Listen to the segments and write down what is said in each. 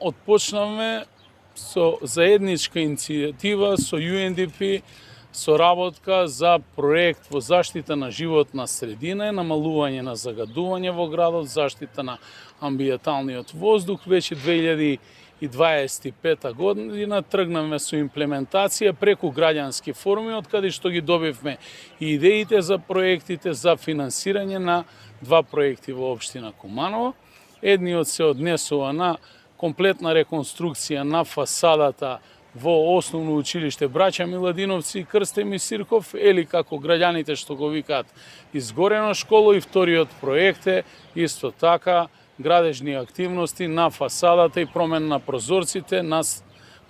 Отпочнавме со заедничка иницијатива со UNDP, соработка за проект во заштита на животна средина, намалување на загадување во градот, заштита на амбиенталниот воздух. Веќе 2025 година тргнавме со имплементација преку граѓански форуми, од каде што ги добивме и идеите за проектите за финансирање на два проекти во општина Куманово. Едниот се однесува на комплетна реконструкција на фасадата во Основно училиште Браќа Миладиновци и Крстеми Сирков, или како граѓаните што го викаат изгорено школо, и вториот проект е исто така градежни активности на фасадата и промен на прозорците на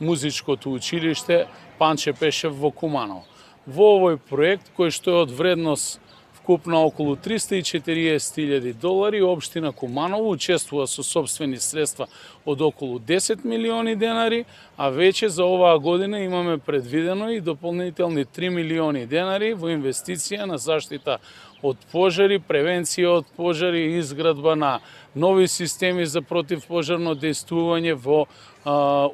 музичкото училиште Панче Пешев во Куманово. Во овој проект, кој што е од вредност вкупно околу $340,000, општина Куманово учествува со сопствени средства од околу 10 милиони денари, а веќе за оваа година имаме предвидено и дополнителни 3 милиони денари во инвестиција на заштита од пожари, превенција од пожари и изградба на нови системи за противпожарно дејствување во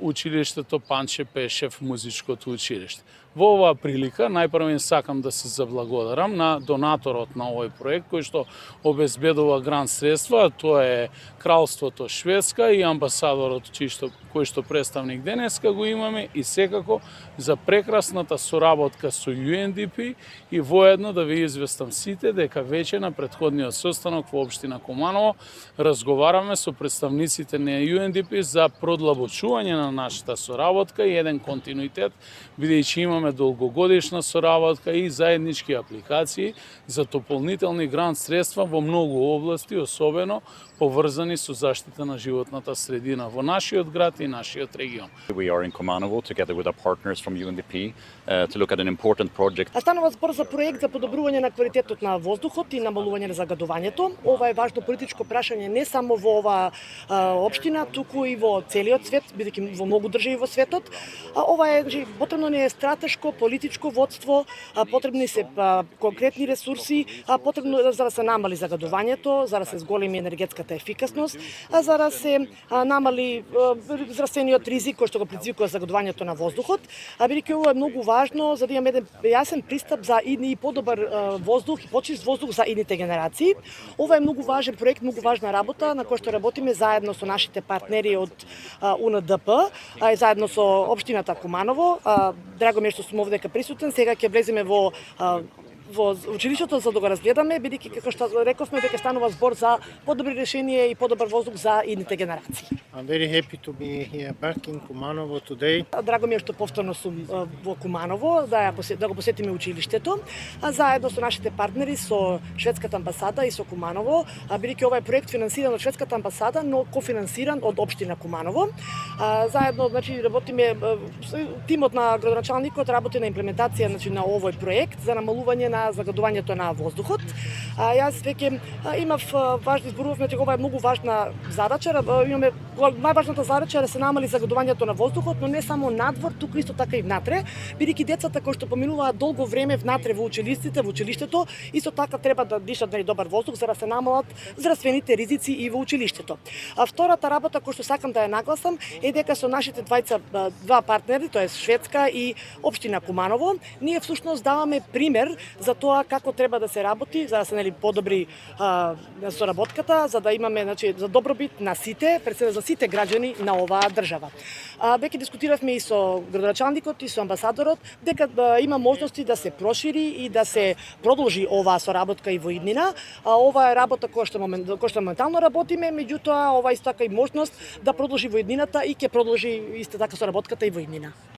училиштето Панче Пешев, музичкото училиште. Во оваа прилика најпрво сакам да се заблагодарам на донаторот на овој проект кој што обезбедува грант средства, тоа е Кралството Шведска и амбасадорот кој што представник денеска го имаме, и секако за прекрасната соработка со UNDP, и воедно да ви известам сите дека веќе на претходниот состанок во општина Куманово разговараме со представниците на UNDP за продлабочување на нашата соработка и еден континуитет, бидејќи имаме долгогодишна соработка и заеднички апликации за дополнителни грант средства во многу области, особено поврзани со заштита на животната средина во нашиот град и нашиот регион. We are in Kumanovo together with our partners from UNDP to look at an important project. Станува збор за проект за подобрување на квалитетот на воздухот и намалување на загадувањето. Ова е важно политичко прашање не само во оваа општина, туку и во целиот свет, бидејќи во многу држави во светот. Ова е потребно ни е стратешко политичко водство, потребни се конкретни ресурси, потребно за да се намали загадувањето, за да се зголеми енергетската ефикасност, за да се намали здравствениот ризик кој што го предизвикува загадувањето на воздухот, бидејќи ова е многу важно за да имаме еден јасен пристап за и подобар воздух и почист воздух за идните генерации. Ова е многу важен проект, многу важна работа на која што работиме заедно со нашите партнери од УНДП, заедно со општината Куманово. Драго ми е што сум овдека присутен. Сега ќе влеземе во училиштето за да го разгледаме, бидејќи како што рековме дека станува збор за подобри решенија и подобар воздух за идните генерации. I'm very happy to be here back in Kumanovo today. Драго ми е што повторно сум во Куманово, да го посетиме училиштето, заедно со нашите партнери, со Шведската амбасада и со Куманово, бидејќи ова е проект финансиран од Шведската амбасада, но кофинансиран од општина Куманово. Заедно, работиме, тимот на градоначалникот работи на имплементација на овој проект за намалување на загадувањето на воздухот. Јас веќе имав важни зборувавме дека ова е многу важна задача. Имаме најважната задача да се намали загадувањето на воздухот, но не само надвор, туку исто така и внатре, бидејќи децата кои што поминуваат долго време внатре во училиштето, исто така треба да дишат добар воздух за да се намалат здравствените ризици и во училиштето. Втората работа која што сакам да ја нагласам е дека со нашите два партнери, тоа е Шведска и општина Куманово, ние всушност даваме пример за тоа како треба да се работи, за да се подобри соработката, за да имаме за добробит на сите, пред се за сите граѓани на оваа држава. Веќе дискутиравме и со градоначалникот и со амбасадорот дека има можности да се прошири и да се продолжи оваа соработка и во иднина. Ова е работа која што моментално работиме, меѓутоа ова исто така и можност да продолжи во иднината и ќе продолжи исто така соработката и во иднина.